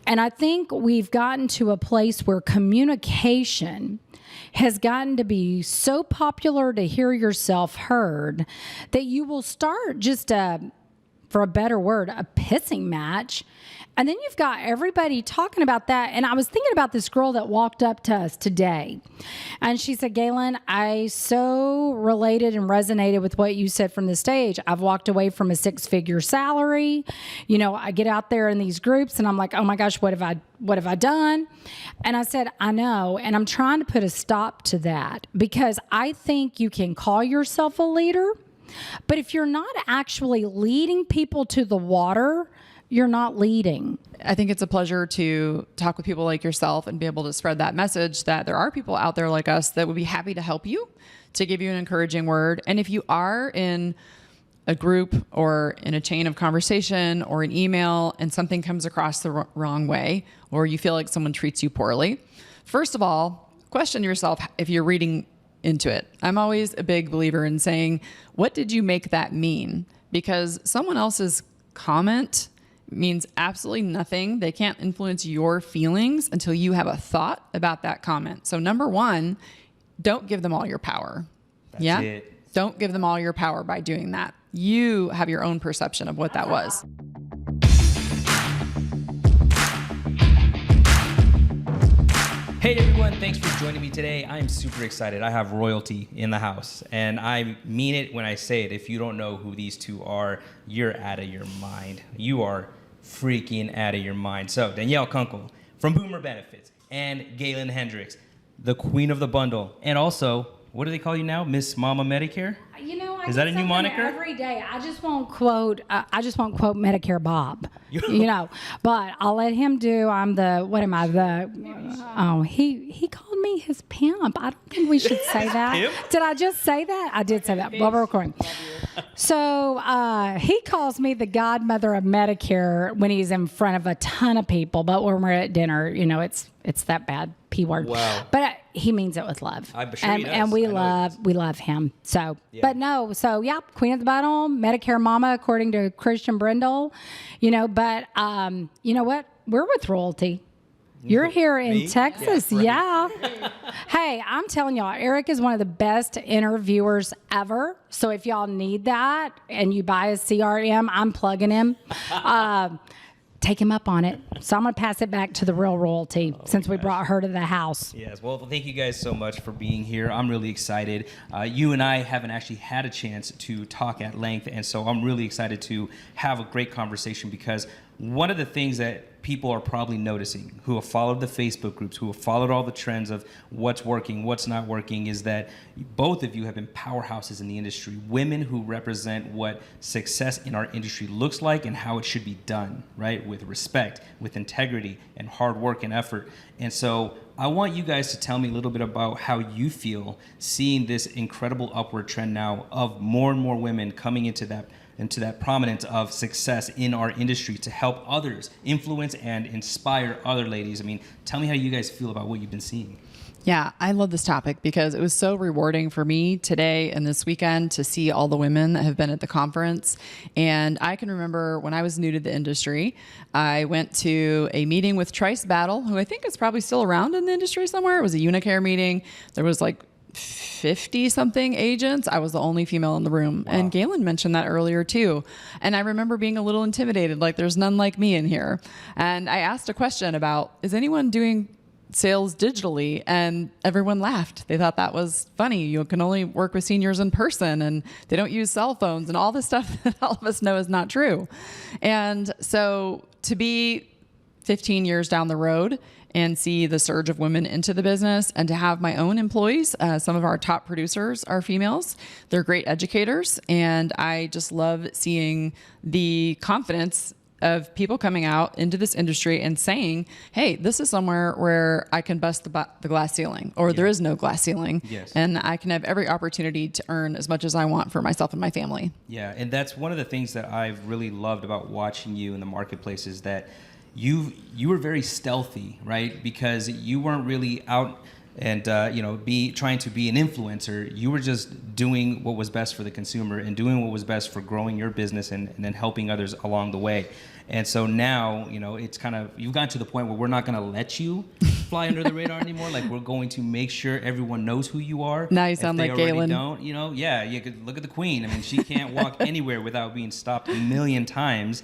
And I think we've gotten to a place where communication has gotten to be so popular to hear yourself heard that you will start just for a better word, a pissing match. And then you've got everybody talking about that. And I was thinking about this girl that walked up to us today. And she said, Gaylan, I so related and resonated with what you said from the stage. I've walked away from a 6-figure salary. You know, I get out there in these groups and I'm like, oh my gosh, what have I done? And I said, I know. And I'm trying to put a stop to that because I think you can call yourself a leader, but if you're not actually leading people to the water, you're not leading. I think it's a pleasure to talk with people like yourself and be able to spread that message that there are people out there like us that would be happy to help you, to give you an encouraging word. And if you are in a group or in a chain of conversation or an email and something comes across the wrong way, or you feel like someone treats you poorly, first of all, question yourself if you're reading into it. I'm always a big believer in saying, what did you make that mean? Because someone else's comment means absolutely nothing. They can't influence your feelings until you have a thought about that comment. So number one, don't give them all your power. That's it. Don't give them all your power by doing that. You have your own perception of what that was. Hey everyone, thanks for joining me today. I'm super excited. I have royalty in the house, and I mean it when I say it. If you don't know who these two are, you're out of your mind. You are freaking out of your mind. So Danielle Kunkle from Boomer Benefits and Gaylan Hendricks, the queen of the bundle, and also, what do they call you now? Miss Mama Medicare? You know, is that a new moniker? Every day, I just won't quote Medicare Bob. You know, but I'll let him do. I'm the what am I the? He called me his pimp. I don't think we should say that. Pimp? Did I just say that? I did say that. Well, we're recording. So he calls me the godmother of Medicare when he's in front of a ton of people. But when we're at dinner, you know, it's that bad P word. Wow. But he means it with love. I'm sure he does. And we love him. So, yeah. But no. So yeah, Queen of the Bundle, Medicare Mama, according to Christian Brindle. You know, but you know what? We're with royalty. You're here in Texas. Yeah. Hey, I'm telling y'all, Eric is one of the best interviewers ever. So if y'all need that and you buy a CRM, I'm plugging him. Take him up on it. So I'm going to pass it back to the real royalty since we brought her to the house. Yes. Well, thank you guys so much for being here. I'm really excited. You and I haven't actually had a chance to talk at length, and so I'm really excited to have a great conversation because one of the things that people are probably noticing who have followed the Facebook groups, who have followed all the trends of what's working, what's not working, is that both of you have been powerhouses in the industry, women who represent what success in our industry looks like and how it should be done, right? With respect, with integrity, and hard work and effort. And so I want you guys to tell me a little bit about how you feel seeing this incredible upward trend now of more and more women coming into that prominence of success in our industry to help others, influence and inspire other ladies. I mean, tell me how you guys feel about what you've been seeing. Yeah, I love this topic because it was so rewarding for me today and this weekend to see all the women that have been at the conference. And I can remember when I was new to the industry, I went to a meeting with Trice Battle, who I think is probably still around in the industry somewhere. It was a Unicare meeting. There was like 50 something agents. I was the only female in the room. Wow. And Gaylan mentioned that earlier too. And I remember being a little intimidated, like there's none like me in here. And I asked a question about, is anyone doing sales digitally? And everyone laughed. They thought that was funny. You can only work with seniors in person and they don't use cell phones and all this stuff that all of us know is not true. And so to be 15 years down the road and see the surge of women into the business and to have my own employees. Some of our top producers are females. They're great educators. And I just love seeing the confidence of people coming out into this industry and saying, hey, this is somewhere where I can bust the glass ceiling, or there is no glass ceiling. Yes. And I can have every opportunity to earn as much as I want for myself and my family. Yeah, and that's one of the things that I've really loved about watching you in the marketplace is that you were very stealthy, right? Because you weren't really out be trying to be an influencer. You were just doing what was best for the consumer and doing what was best for growing your business and then helping others along the way. And so now, it's kind of, you've gotten to the point where we're not going to let you fly under the radar anymore. Like, we're going to make sure everyone knows who you are. Now you sound like Gaylan. Don't, you could look at the queen. I mean, she can't walk anywhere without being stopped a million times.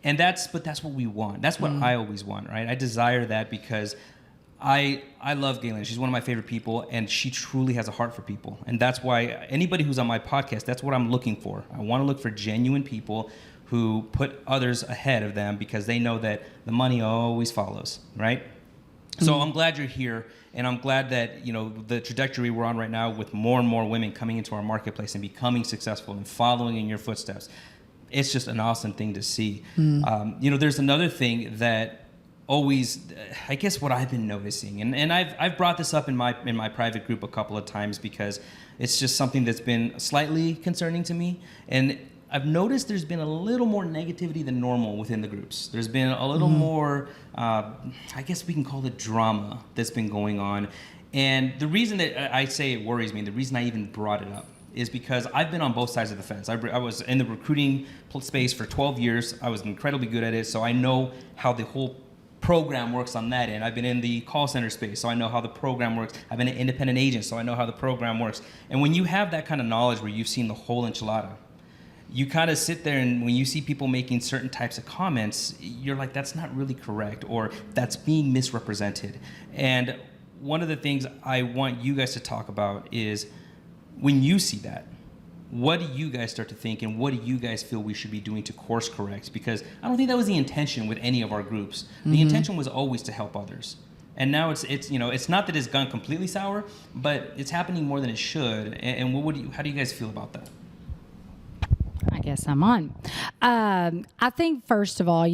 And that's what we want. That's what I always want, right? I desire that because I love Gaylan. She's one of my favorite people, and she truly has a heart for people. And that's why anybody who's on my podcast, that's what I'm looking for. I want to look for genuine people who put others ahead of them because they know that the money always follows, right? So I'm glad you're here, and I'm glad that the trajectory we're on right now with more and more women coming into our marketplace and becoming successful and following in your footsteps. It's just an awesome thing to see. There's another thing that always, I guess what I've been noticing, and I've brought this up in my private group a couple of times because it's just something that's been slightly concerning to me. And I've noticed there's been a little more negativity than normal within the groups. There's been a little more, I guess we can call it drama that's been going on. And the reason that I say it worries me, the reason I even brought it up, is because I've been on both sides of the fence. I was in the recruiting space for 12 years. I was incredibly good at it, so I know how the whole program works on that end. I've been in the call center space, so I know how the program works. I've been an independent agent, so I know how the program works. And when you have that kind of knowledge where you've seen the whole enchilada, you kind of sit there, and when you see people making certain types of comments, you're like, that's not really correct, or that's being misrepresented. And one of the things I want you guys to talk about is, when you see that, what do you guys start to think, and what do you guys feel we should be doing to course correct? Because I don't think that was the intention with any of our groups. The intention was always to help others. And now it's not that it's gone completely sour, but it's happening more than it should. And how do you guys feel about that? I guess I'm on. I think, first of all,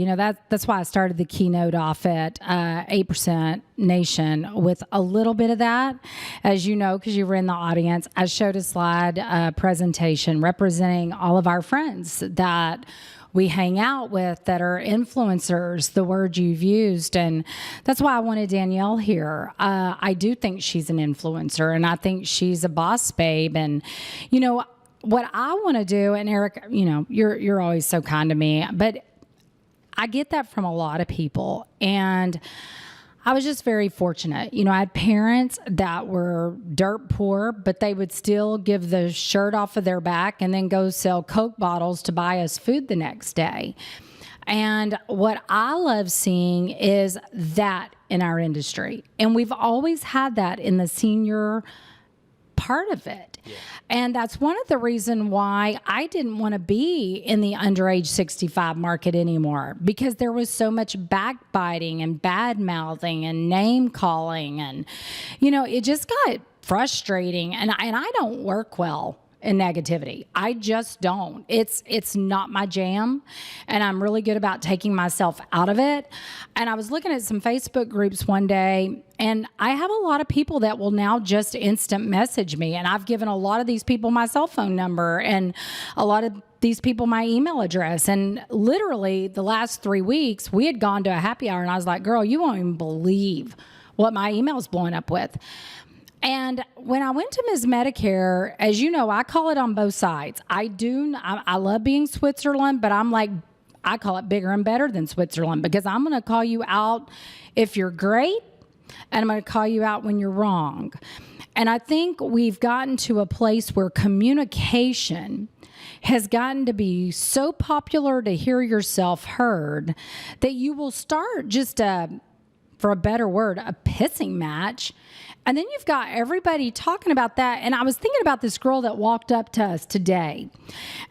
that's why I started the keynote off at 8% Nation with a little bit of that. As you know, because you were in the audience, I showed a slide presentation representing all of our friends that we hang out with that are influencers, the word you've used. And that's why I wanted Danielle here. I do think she's an influencer, and I think she's a boss babe. And, what I want to do, and Eric, you're always so kind to me, but I get that from a lot of people. And I was just very fortunate. I had parents that were dirt poor, but they would still give the shirt off of their back and then go sell Coke bottles to buy us food the next day. And what I love seeing is that in our industry. And we've always had that in the senior part of it. Yeah. And that's one of the reasons why I didn't want to be in the underage 65 market anymore, because there was so much backbiting and bad mouthing and name calling. And, it just got frustrating. And I don't work well in negativity. I just don't. It's not my jam, and I'm really good about taking myself out of it. And I was looking at some Facebook groups one day, and I have a lot of people that will now just instant message me, and I've given a lot of these people my cell phone number and a lot of these people my email address. And literally the last 3 weeks, we had gone to a happy hour, and I was like, girl, you won't even believe what my email's blowing up with. And when I went to Ms. Medicare, as you know, I call it on both sides. I love being Switzerland, but I'm like, I call it bigger and better than Switzerland, because I'm going to call you out if you're great, and I'm going to call you out when you're wrong. And I think we've gotten to a place where communication has gotten to be so popular to hear yourself heard that you will start just for a better word, a pissing match. And then you've got everybody talking about that. And I was thinking about this girl that walked up to us today.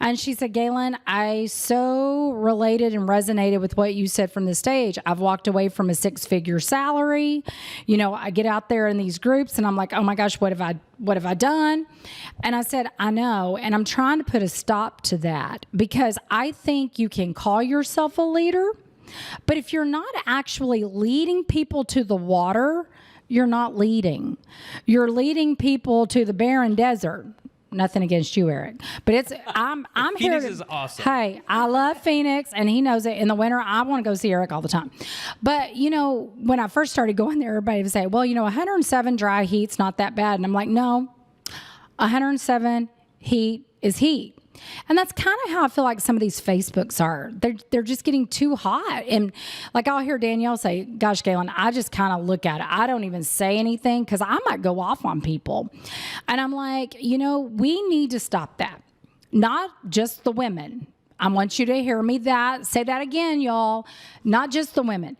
And she said, Gaylan, I so related and resonated with what you said from the stage. I've walked away from a 6-figure salary. I get out there in these groups and I'm like, oh my gosh, what have I done? And I said, I know. And I'm trying to put a stop to that, because I think you can call yourself a leader, but if you're not actually leading people to the water, you're not leading. You're leading people to the barren desert. nothing against you, Eric, but I'm here. Phoenix is awesome. Hey, I love Phoenix, and he knows it. In the winter, I want to go see Eric all the time. But when I first started going there, everybody would say, well, 107 dry heat's not that bad, and I'm like, no, 107 heat is heat. And that's kind of how I feel like some of these Facebooks are. They're just getting too hot. And like I'll hear Danielle say, gosh, Gaylan, I just kind of look at it. I don't even say anything because I might go off on people. And I'm like, we need to stop that. Not just the women. I want you to hear me say that again, y'all. Not just the women.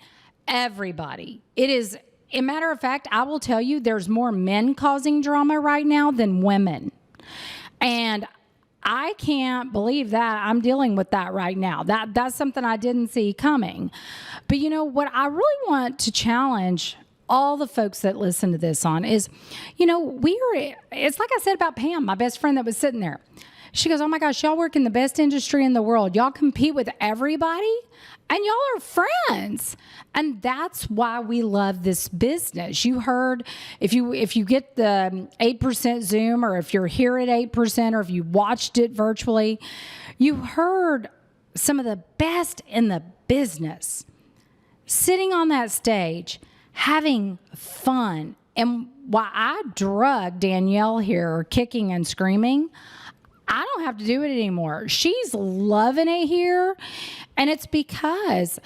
Everybody. It is, a matter of fact, I will tell you there's more men causing drama right now than women. And I can't believe that I'm dealing with that right now. That's something I didn't see coming. But what I really want to challenge all the folks that listen to this on is, it's like I said about Pam, my best friend that was sitting there. She goes, oh my gosh, y'all work in the best industry in the world. Y'all compete with everybody and y'all are friends. And that's why we love this business. You heard, if you get the 8% Zoom, or if you're here at 8%, or if you watched it virtually, you heard some of the best in the business sitting on that stage, having fun. And while I drug Danielle here kicking and screaming, I don't have to do it anymore. She's loving it here. And it's because,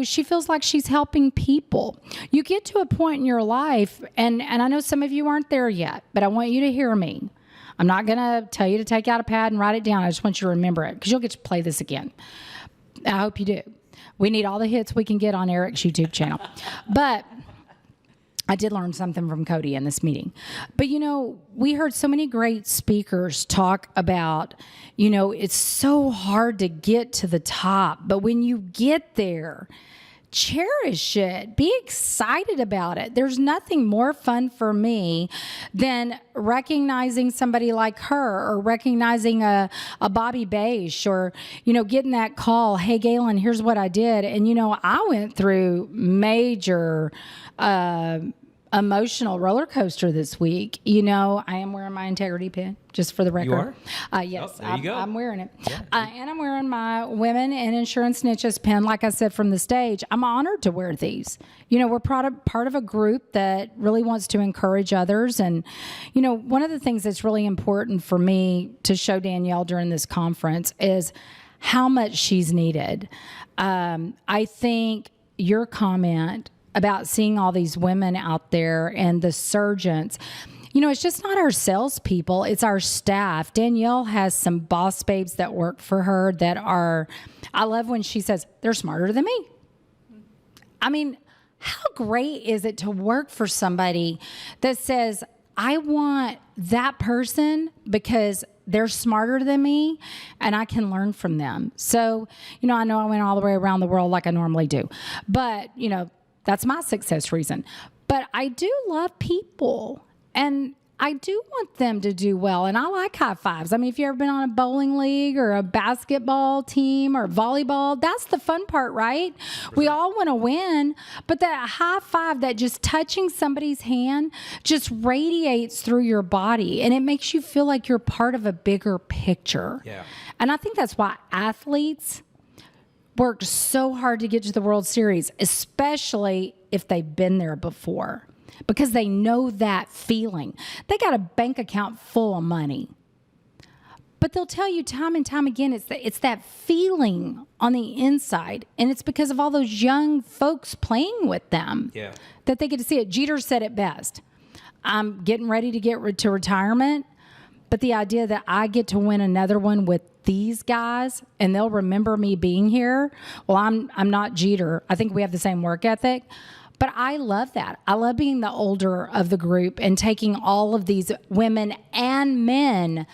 she feels like she's helping people. You get to a point in your life, and I know some of you aren't there yet, but I want you to hear me. I'm not going to tell you to take out a pad and write it down. I just want you to remember it because you'll get to play this again. I hope you do. We need all the hits we can get on Eric's YouTube channel. But I did learn something from Cody in this meeting. But, we heard so many great speakers talk about, it's so hard to get to the top. But when you get there, cherish it. Be excited about it. There's nothing more fun for me than recognizing somebody like her, or recognizing a Bobby Beige, or, getting that call, hey, Gaylan, here's what I did. And, I went through major emotional roller coaster this week. I am wearing my integrity pin, just for the record. You are? Yes, there you go. I'm wearing it. Yeah. And I'm wearing my Women in Insurance Niches pin, like I said, from the stage. I'm honored to wear these. We're part of a group that really wants to encourage others. And, one of the things that's really important for me to show Danielle during this conference is how much she's needed. I think your comment about seeing all these women out there and the surgeons, it's just not our salespeople, it's our staff. Danielle has some boss babes that work for her that are, I love when she says, they're smarter than me. I mean, how great is it to work for somebody that says, I want that person because they're smarter than me and I can learn from them. So, I know I went all the way around the world like I normally do, but, that's my success reason. But I do love people, and I do want them to do well. And I like high fives. I mean, if you've ever been on a bowling league or a basketball team or volleyball, that's the fun part, right? We all want to win, but that high five, that just touching somebody's hand, just radiates through your body, and it makes you feel like you're part of a bigger picture. Yeah. And I think that's why athletes worked so hard to get to the World Series, especially if they've been there before, because they know that feeling. They got a bank account full of money, but they'll tell you time and time again, it's that feeling on the inside, and it's because of all those young folks playing with them that they get to see it. Jeter said it best. I'm getting ready to get to retirement, but the idea that I get to win another one with these guys and they'll remember me being here. Well, I'm not Jeter. I think we have the same work ethic, but I love that. I love being the older of the group and taking all of these women and men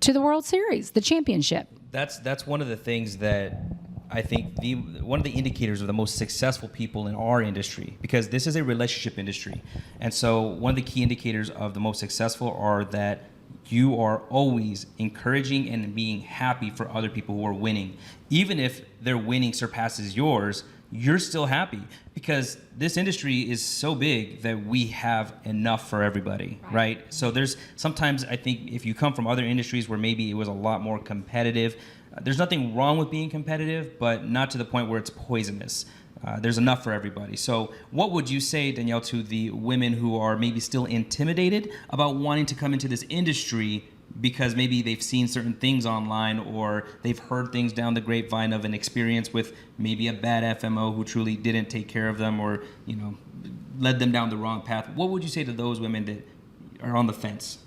to the World Series, the championship. That's one of the things that I think one of the indicators of the most successful people in our industry, because this is a relationship industry. And so one of the key indicators of the most successful are that you are always encouraging and being happy for other people who are winning. Even if their winning surpasses yours, you're still happy because this industry is so big that we have enough for everybody, right? So there's sometimes, I think, if you come from other industries where maybe it was a lot more competitive, there's nothing wrong with being competitive, but not to the point where it's poisonous. There's enough for everybody. So what would you say, Danielle, to the women who are maybe still intimidated about wanting to come into this industry because maybe they've seen certain things online or they've heard things down the grapevine of an experience with maybe a bad FMO who truly didn't take care of them or, you know, led them down the wrong path? What would you say to those women that are on the fence?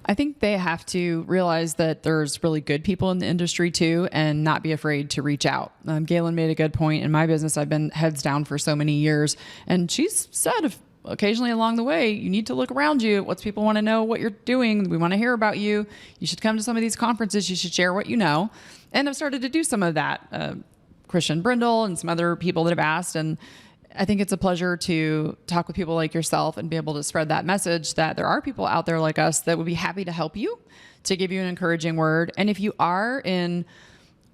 I think they have to realize that there's really good people in the industry too, and not be afraid to reach out. Gaylan made a good point. In my business, I've been heads down for so many years, and she's said occasionally along the way, you need to look around you. What's people want to know what you're doing? We want to hear about you. You should come to some of these conferences. You should share what you know. And I've started to do some of that. Christian Brindle and some other people that have asked, and I think it's a pleasure to talk with people like yourself and be able to spread that message that there are people out there like us that would be happy to help you, to give you an encouraging word. And if you are in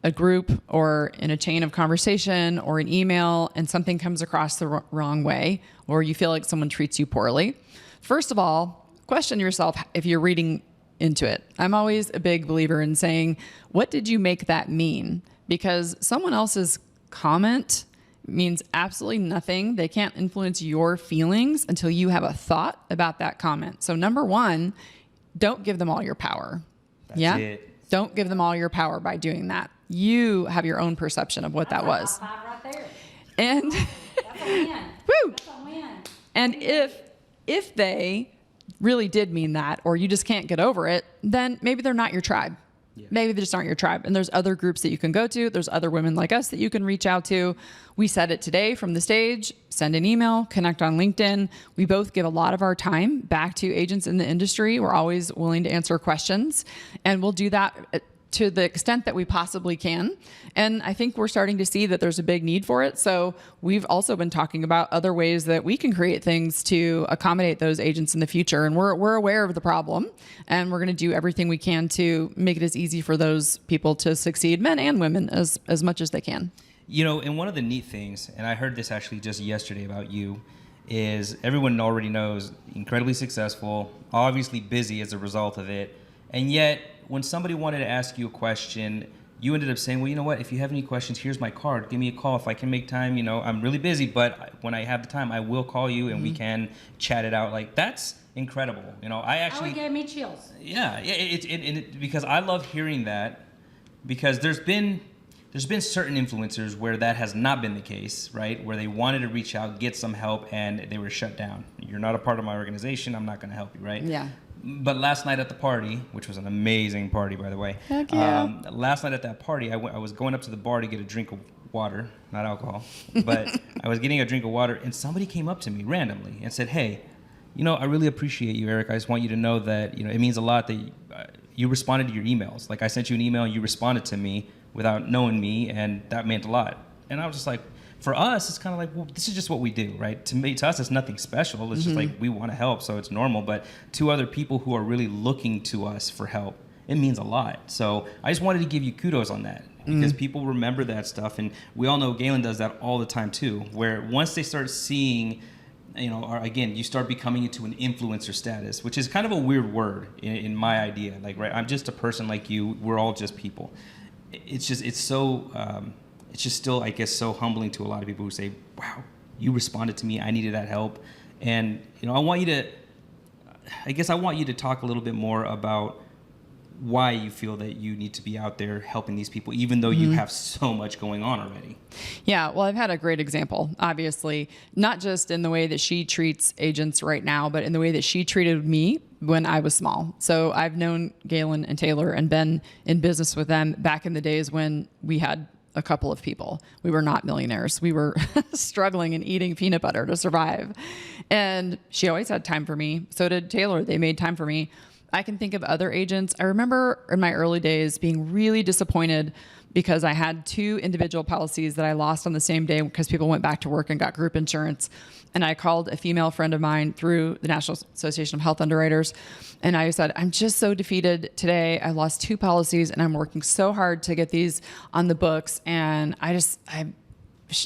a group or in a chain of conversation or an email and something comes across the wrong way, or you feel like someone treats you poorly, first of all, question yourself if you're reading into it. I'm always a big believer in saying, what did you make that mean? Because someone else's comment means absolutely nothing. They can't influence your feelings until you have a thought about that comment. So number one, don't give them all your power. That's it. Don't give them all your power by doing that. You have your own perception of what that was. Right there. And That's a win. woo! That's a win. And if they really did mean that, or you just can't get over it, then maybe they're not your tribe. Yeah. Maybe they just aren't your tribe. And there's other groups that you can go to. There's other women like us that you can reach out to. We said it today from the stage, send an email, connect on LinkedIn. We both give a lot of our time back to agents in the industry. We're always willing to answer questions, and we'll do that to the extent that we possibly can. And I think we're starting to see that there's a big need for it. So we've also been talking about other ways that we can create things to accommodate those agents in the future. And we're aware of the problem, and we're going to do everything we can to make it as easy for those people to succeed, men and women, as much as they can. You know, and one of the neat things, and I heard this actually just yesterday about you, is everyone already knows incredibly successful, obviously busy as a result of it. And yet, when somebody wanted to ask you a question, you ended up saying, well, you know what, if you have any questions, here's my card. Give me a call if I can make time. You know, I'm really busy, but when I have the time, I will call you and we can chat it out. Like, that's incredible. You know, I actually... Oh, it gave me chills. Yeah, because I love hearing that, because there's been certain influencers where that has not been the case, right? Where they wanted to reach out, get some help, and they were shut down. You're not a part of my organization. I'm not going to help you, right? Yeah. But last night at the party, which was an amazing party, by the way. Heck yeah. Last night at that party, I was going up to the bar to get a drink of water, not alcohol, but I was getting a drink of water, and somebody came up to me randomly and said, hey, you know, I really appreciate you, Eric. I just want you to know that, you know, it means a lot that you responded to your emails. Like, I sent you an email and you responded to me without knowing me, and that meant a lot. And I was just like, for us, it's kind of like, well, this is just what we do, right? To us, it's nothing special. It's just like, we want to help, so it's normal. But to other people who are really looking to us for help, it means a lot. So I just wanted to give you kudos on that, because people remember that stuff. And we all know Gaylan does that all the time too, where once they start seeing, you know, or again, you start becoming into an influencer status, which is kind of a weird word in my idea. Like, right, I'm just a person like you. We're all just people. It's just still, I guess, so humbling to a lot of people who say, wow, you responded to me. I needed that help. And, you know, I want you to talk a little bit more about why you feel that you need to be out there helping these people, even though you have so much going on already. Yeah, well, I've had a great example, obviously, not just in the way that she treats agents right now, but in the way that she treated me when I was small. So I've known Gaylan and Taylor and been in business with them back in the days when we had a couple of people. We were not millionaires. We were struggling and eating peanut butter to survive. And she always had time for me. So did Taylor. They made time for me. I can think of other agents. I remember in my early days being really disappointed because I had 2 individual policies that I lost on the same day because people went back to work and got group insurance. And I called a female friend of mine through the National Association of Health Underwriters. And I said, I'm just so defeated today. I lost 2 policies and I'm working so hard to get these on the books. And I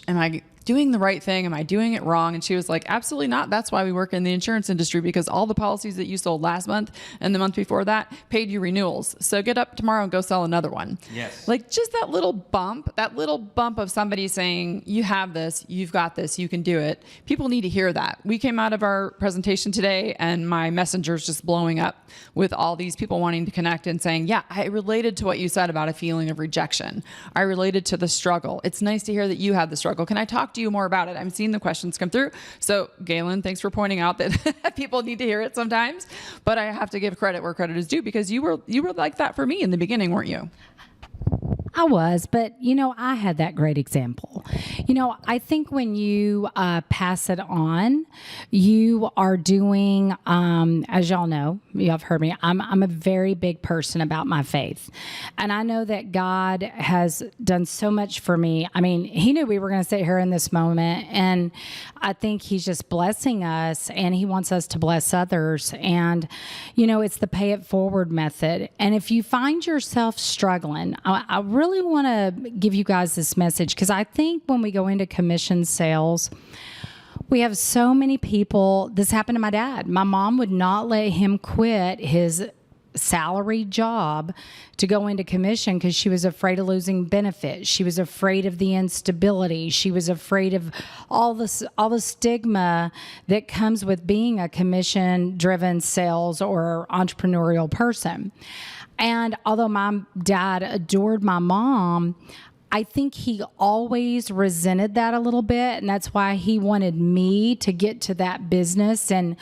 am I doing the right thing? Am I doing it wrong? And she was like, absolutely not. That's why we work in the insurance industry, because all the policies that you sold last month and the month before that paid you renewals. So get up tomorrow and go sell another one. Yes. Like just that little bump of somebody saying, you have this, you've got this, you can do it. People need to hear that. We came out of our presentation today and my messenger's just blowing up with all these people wanting to connect and saying, yeah, I related to what you said about a feeling of rejection. I related to the struggle. It's nice to hear that you had the struggle. Can I talk to you more about it? I'm seeing the questions come through. So Gaylan, thanks for pointing out that people need to hear it sometimes, but I have to give credit where credit is due, because you were like that for me in the beginning, weren't you? I was, but I had that great example. I think when you pass it on, you are doing, as y'all know, y'all have heard me, I'm a very big person about my faith. And I know that God has done so much for me. I mean, he knew we were going to sit here in this moment, and I think he's just blessing us, and he wants us to bless others. And, it's the pay it forward method. And if you find yourself struggling, I really want to give you guys this message, because I think when we go into commission sales, we have so many people. This happened to my dad. My mom would not let him quit his salary job to go into commission because she was afraid of losing benefits. She was afraid of the instability. She was afraid of all the stigma that comes with being a commission-driven sales or entrepreneurial person. And although my dad adored my mom, I think he always resented that a little bit. And that's why he wanted me to get to that business and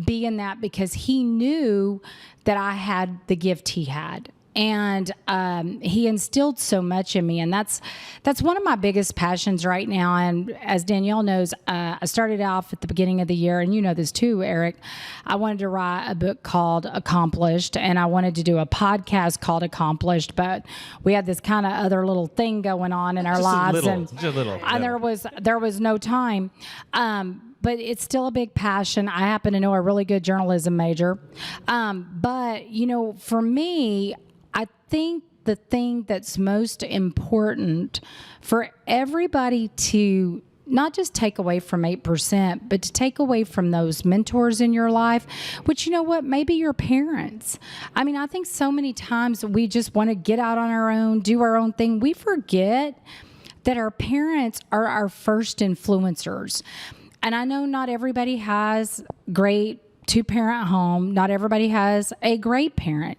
be in that, because he knew that I had the gift he had. And he instilled so much in me, and that's one of my biggest passions right now. And as Danielle knows, I started off at the beginning of the year, and you know this too, Eric. I wanted to write a book called Accomplished, and I wanted to do a podcast called Accomplished, but we had this kind of other little thing going on in our lives, and there was no time. But it's still a big passion. I happen to know a really good journalism major, but for me, I think the thing that's most important for everybody to not just take away from 8%, but to take away from those mentors in your life, which, maybe your parents. I mean, I think so many times we just want to get out on our own, do our own thing. We forget that our parents are our first influencers. And I know not everybody has great two-parent home. Not everybody has a great parent.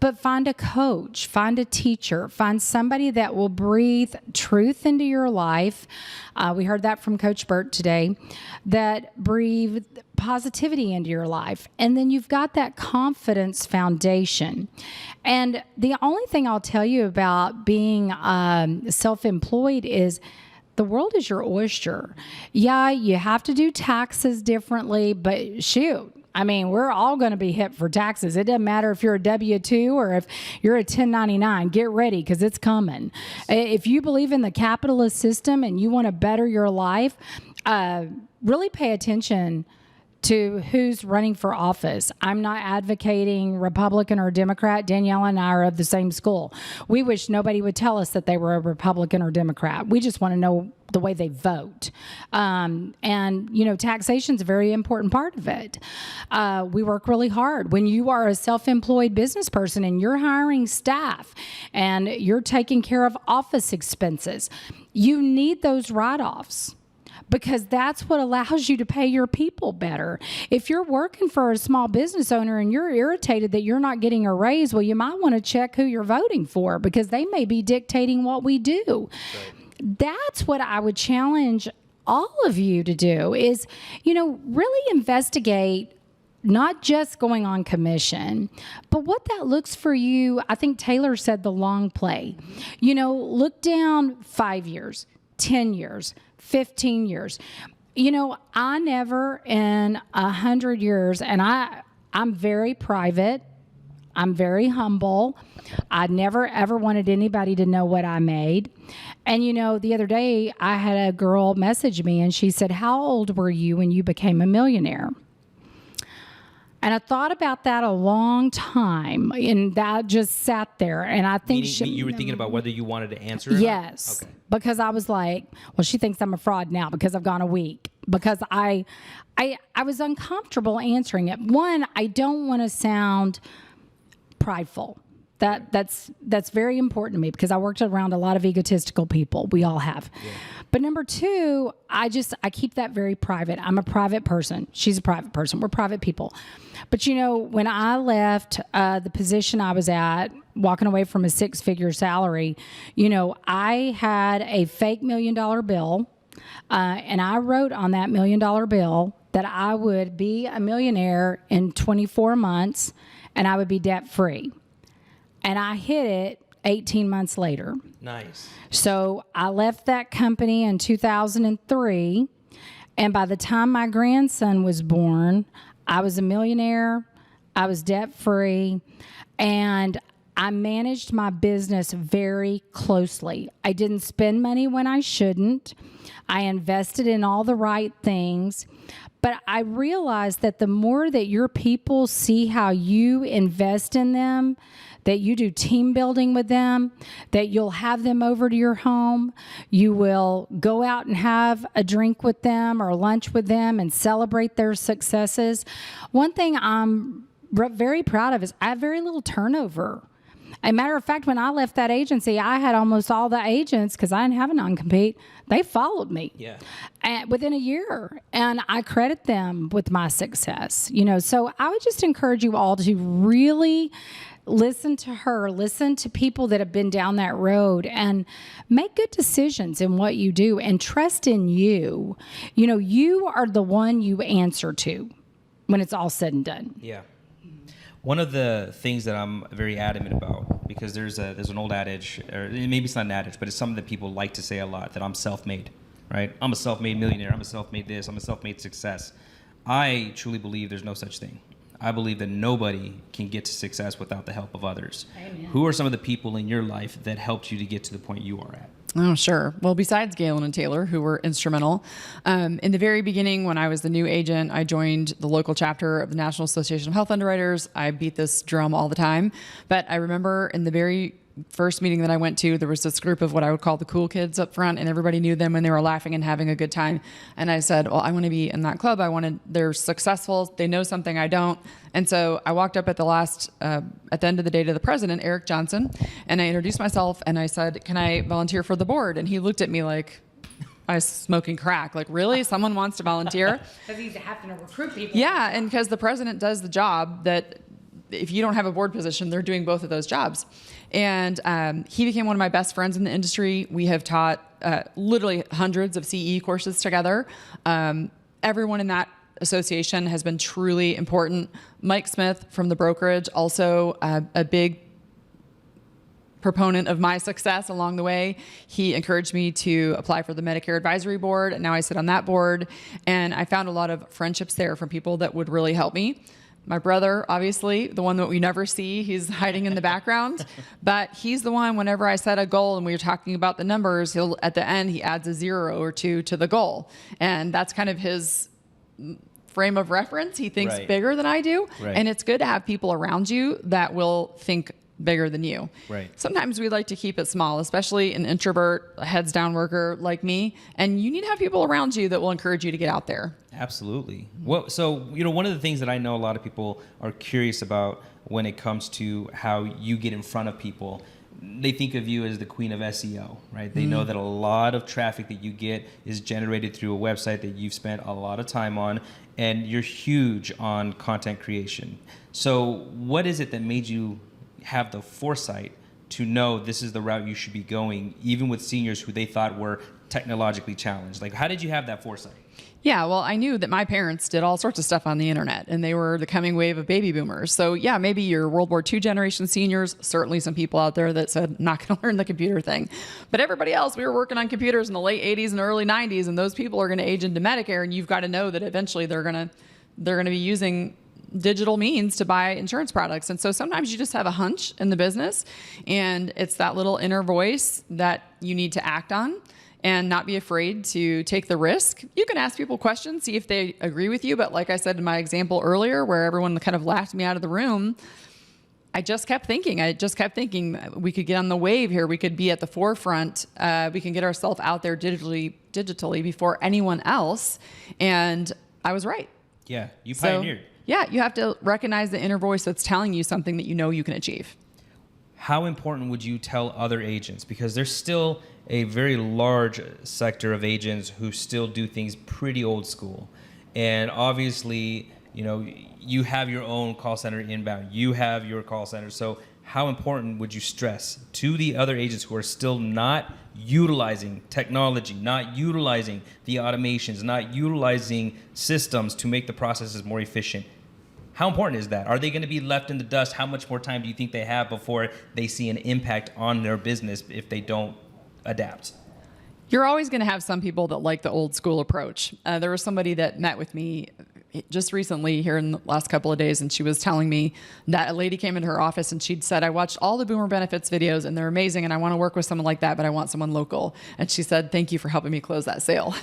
But find a coach, find a teacher, find somebody that will breathe truth into your life. We heard that from Coach Burt today, that breathe positivity into your life. And then you've got that confidence foundation. And the only thing I'll tell you about being self-employed is the world is your oyster. Yeah, you have to do taxes differently, but shoot. I mean, we're all going to be hit for taxes. It doesn't matter if you're a W-2 or if you're a 1099. Get ready, because it's coming. If you believe in the capitalist system and you want to better your life, really pay attention to who's running for office. I'm not advocating Republican or Democrat. Danielle and I are of the same school. We wish nobody would tell us that they were a Republican or Democrat. We just want to know the way they vote. And, taxation is a very important part of it. We work really hard. When you are a self-employed business person and you're hiring staff and you're taking care of office expenses, you need those write-offs, because that's what allows you to pay your people better. If you're working for a small business owner and you're irritated that you're not getting a raise, well, you might want to check who you're voting for, because they may be dictating what we do. Right. That's what I would challenge all of you to do is, really investigate not just going on commission, but what that looks for you. I think Taylor said the long play. Look down 5 years, 10 years, 15 years. I never in 100 years, and I'm very private. I'm very humble. I never ever wanted anybody to know what I made. And the other day I had a girl message me and she said, "How old were you when you became a millionaire?" And I thought about that a long time, and that just sat there. And I think You were thinking about whether you wanted to answer it? Yes. Okay. Because I was like, well, she thinks I'm a fraud now because I've gone a week. Because I was uncomfortable answering it. One, I don't want to sound prideful. That's very important to me because I worked around a lot of egotistical people. We all have. Yeah. But number two, I keep that very private. I'm a private person. She's a private person. We're private people. But when I left the position I was at, walking away from a 6-figure salary, I had a fake $1 million bill. And I wrote on that $1 million bill that I would be a millionaire in 24 months and I would be debt free. And I hit it 18 months later. Nice. So I left that company in 2003. And by the time my grandson was born, I was a millionaire. I was debt free. And I managed my business very closely. I didn't spend money when I shouldn't. I invested in all the right things. But I realized that the more that your people see how you invest in them, that you do team building with them, that you'll have them over to your home, you will go out and have a drink with them or lunch with them and celebrate their successes. One thing I'm very proud of is I have very little turnover. As a matter of fact, when I left that agency, I had almost all the agents, because I didn't have a non-compete, they followed me within a year. And I credit them with my success. So I would just encourage you all to really listen to her, listen to people that have been down that road, and make good decisions in what you do and trust in you. You are the one you answer to when it's all said and done. Yeah. One of the things that I'm very adamant about, because there's an old adage, or maybe it's not an adage, but it's something that people like to say a lot, that I'm self-made, right? I'm a self-made millionaire. I'm a self-made this. I'm a self-made success. I truly believe there's no such thing. I believe that nobody can get to success without the help of others. Amen. Who are some of the people in your life that helped you to get to the point you are at? Oh, sure. Well, besides Gaylan and Taylor, who were instrumental, in the very beginning, when I was the new agent, I joined the local chapter of the National Association of Health Underwriters. I beat this drum all the time. But I remember in the very first meeting that I went to, there was this group of what I would call the cool kids up front, and everybody knew them when they were laughing and having a good time. And I said, well, I want to be in that club. They're successful. They know something I don't. And so I walked up at the end of the day to the president, Eric Johnson, and I introduced myself and I said, can I volunteer for the board? And he looked at me like I was smoking crack. Like, really? Someone wants to volunteer? Because he's having to recruit people. Yeah, and because the president does the job that if you don't have a board position, they're doing both of those jobs. And he became one of my best friends in the industry. We have taught literally hundreds of CE courses together. Everyone in that association has been truly important. Mike Smith from the brokerage, also a big proponent of my success along the way. He encouraged me to apply for the Medicare Advisory Board, and now I sit on that board. And I found a lot of friendships there from people that would really help me. My brother, obviously, the one that we never see, he's hiding in the background, but he's the one, whenever I set a goal and we were talking about the numbers, at the end, he adds a 0 or 2 to the goal. And that's kind of his frame of reference. He thinks bigger than I do. Right. And it's good to have people around you that will think bigger than you. Right. Sometimes we like to keep it small, especially an introvert, a heads down worker like me. And you need to have people around you that will encourage you to get out there. Absolutely. Well, so, one of the things that I know a lot of people are curious about when it comes to how you get in front of people, they think of you as the queen of SEO, right? They know that a lot of traffic that you get is generated through a website that you've spent a lot of time on, and you're huge on content creation. So what is it that made you have the foresight to know this is the route you should be going, even with seniors who they thought were technologically challenged? Like, how did you have that foresight? Yeah, well, I knew that my parents did all sorts of stuff on the internet, and they were the coming wave of baby boomers. So yeah, maybe your World War II generation seniors, certainly some people out there that said, not going to learn the computer thing. But everybody else, we were working on computers in the late 80s and early 90s, and those people are going to age into Medicare, and you've got to know that eventually they're going to be using digital means to buy insurance products. And so sometimes you just have a hunch in the business, and it's that little inner voice that you need to act on. and not be afraid to take the risk. You can ask people questions, see if they agree with you. But like I said in my example earlier, where everyone kind of laughed me out of the room, I just kept thinking we could get on the wave here. We could be at the forefront. We can get ourselves out there digitally before anyone else. And I was right. Yeah, you pioneered. Yeah, you have to recognize the inner voice that's telling you something that you know you can achieve. How important would you tell other agents? Because there's still a very large sector of agents who still do things pretty old school. And obviously, you know, you have your own call center inbound. You have your call center. So how important would you stress to the other agents who are still not utilizing technology, not utilizing the automations, not utilizing systems to make the processes more efficient? How important is that? Are they going to be left in the dust? How much more time do you think they have before they see an impact on their business if they don't adapt? You're always going to have some people that like the old school approach. There was somebody that met with me just recently here in the last couple of days, and she was telling me that a lady came into her office and she'd said, I watched all the Boomer Benefits videos and they're amazing and I want to work with someone like that, but I want someone local. And she said, thank you for helping me close that sale.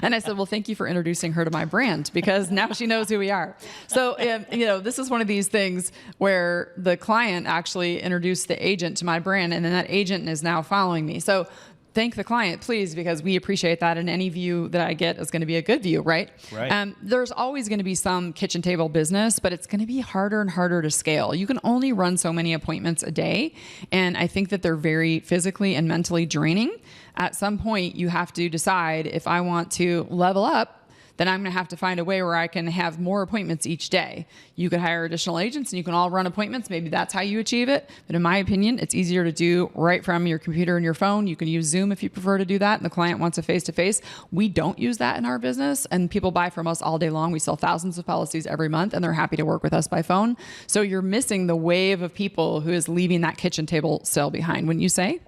And I said, well, thank you for introducing her to my brand, because now she knows who we are. So, you know, this is one of these things where the client actually introduced the agent to my brand, and then that agent is now following me. So thank the client, please, because we appreciate that. And any view that I get is going to be a good view, right? Right. There's always going to be some kitchen table business, but it's going to be harder and harder to scale. You can only run so many appointments a day. And I think that they're very physically and mentally draining. At some point, you have to decide, if I want to level up, then I'm going to have to find a way where I can have more appointments each day. You could hire additional agents and you can all run appointments. Maybe that's how you achieve it. But in my opinion, it's easier to do right from your computer and your phone. You can use Zoom if you prefer to do that, and the client wants a face-to-face. We don't use that in our business, and people buy from us all day long. We sell thousands of policies every month, and they're happy to work with us by phone. So you're missing the wave of people who is leaving that kitchen table sale behind, wouldn't you say?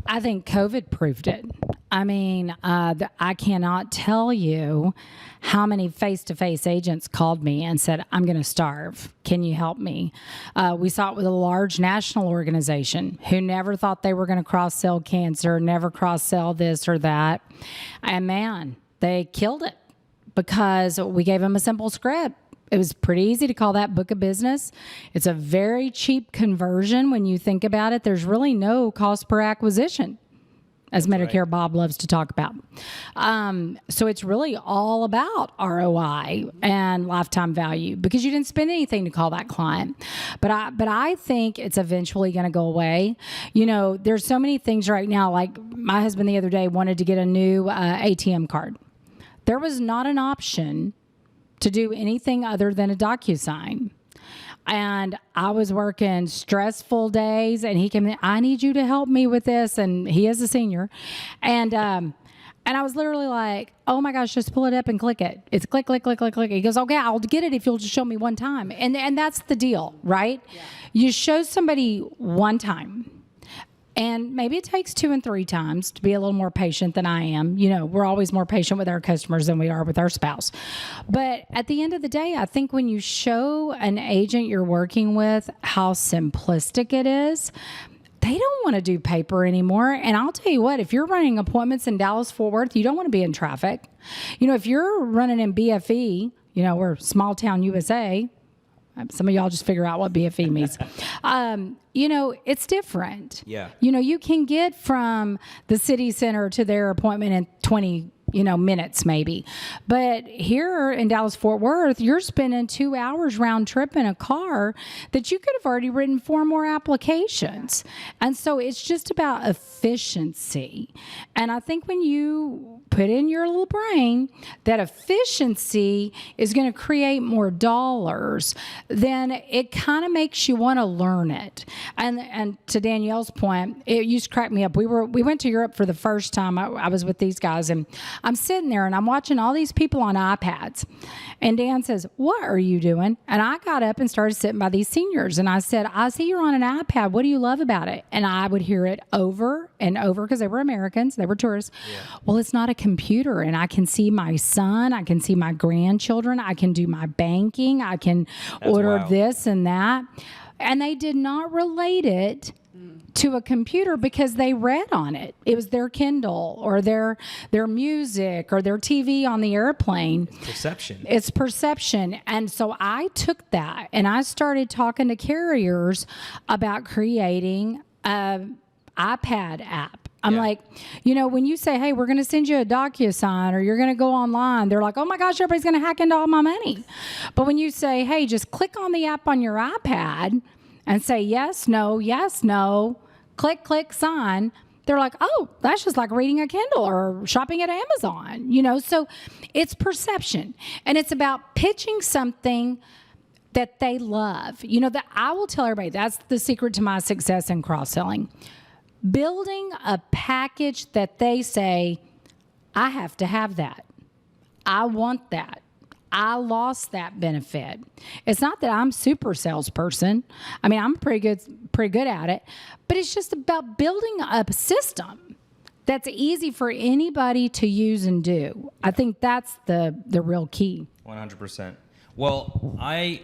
I think COVID proved it. I mean, I cannot tell you how many face-to-face agents called me and said, I'm going to starve. Can you help me? We saw it with a large national organization who never thought they were going to cross-sell cancer, never cross-sell this or that. And man, they killed it because we gave them a simple script. It was pretty easy to call that book of business. It's a very cheap conversion when you think about it. There's really no cost per acquisition, as Medicare right. Bob loves to talk about. So it's really all about ROI and lifetime value, because you didn't spend anything to call that client. But I think it's eventually going to go away. You know, there's so many things right now. Like my husband the other day wanted to get a new ATM card. There was not an option to do anything other than a DocuSign. And I was working stressful days, and he came in, I need you to help me with this. And he is a senior. And I was literally like, oh my gosh, just pull it up and click it. It's click, click, click, click, click. He goes, okay, I'll get it if you'll just show me one time. And that's the deal, right? Yeah. You show somebody one time. And maybe it takes 2 and 3 times to be a little more patient than I am. You know, we're always more patient with our customers than we are with our spouse. But at the end of the day, I think when you show an agent you're working with how simplistic it is, they don't want to do paper anymore. And I'll tell you what, if you're running appointments in Dallas-Fort Worth, you don't want to be in traffic. You know, if you're running in BFE, you know, we're small town USA. Some of y'all just figure out what BFE means. You know, it's different. Yeah. You know, you can get from the city center to their appointment in 20 minutes maybe. But here in Dallas-Fort Worth, you're spending 2 hours round trip in a car that you could have already written 4 more applications. And so it's just about efficiency. And I think when you put in your little brain that efficiency is going to create more dollars, then it kind of makes you want to learn it. And to Danielle's point, it used to crack me up. We went to Europe for the first time. I was with these guys, and I'm sitting there and I'm watching all these people on iPads. And Dan says, what are you doing? And I got up and started sitting by these seniors. And I said, I see you're on an iPad. What do you love about it? And I would hear it over and over, because they were Americans. They were tourists. Yeah. Well, it's not a computer. And I can see my son. I can see my grandchildren. I can do my banking. I can order this and that. And they did not relate it to a computer because they read on it. It was their Kindle or their music or their TV on the airplane. Perception. It's perception. And so I took that and I started talking to carriers about creating an iPad app. I'm like, when you say, hey, we're going to send you a DocuSign or you're going to go online, they're like, oh my gosh, everybody's going to hack into all my money. But when you say, hey, just click on the app on your iPad and say yes, no, click, sign, they're like, oh, that's just like reading a Kindle or shopping at Amazon, So it's perception. And it's about pitching something that they love. That I will tell everybody, that's the secret to my success in cross-selling. Building a package that they say, I have to have that. I want that. I lost that benefit. It's not that I'm super salesperson. I mean, I'm pretty good at it, but it's just about building a system that's easy for anybody to use and do. I think that's the real key. 100%. Well, I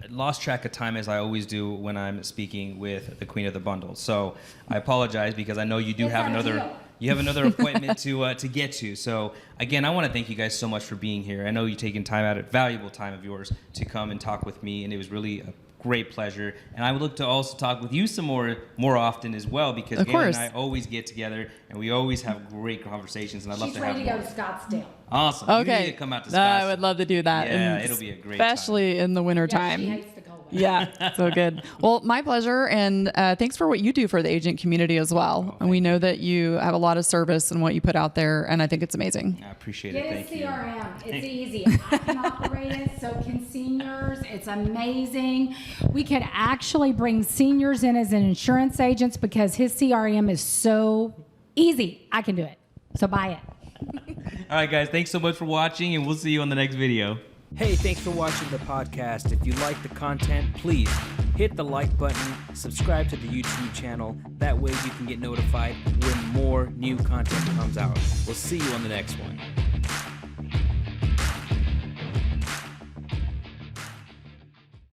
lost track of time as I always do when I'm speaking with the Queen of the Bundle. So I apologize because I know you do have another appointment to get to. So again, I want to thank you guys so much for being here. I know you're taking time out of valuable time of yours to come and talk with me, and it was really a great pleasure. And I would look to also talk with you some more often as well, because Gaylan and I always get together and we always have great conversations, and I'd love to have more. She's ready to go to Scottsdale. Awesome. Okay. You need to come out to Scottsdale. I would love to do that. Yeah, it'll be a great especially in the winter time. She hates the cold weather. Yeah, so good. Well, my pleasure, and thanks for what you do for the agent community as well. And we know that you have a lot of service in what you put out there, and I think it's amazing. I appreciate it. Get Thank a CRM. It's easy. I can operate it. So can seniors. It's amazing. We could actually bring seniors in as an insurance agents because his CRM is so easy. I can do it. So buy it. All right, guys. Thanks so much for watching, and we'll see you on the next video. Hey, thanks for watching the podcast. If you like the content, please hit the like button, subscribe to the YouTube channel. That way you can get notified when more new content comes out. We'll see you on the next one.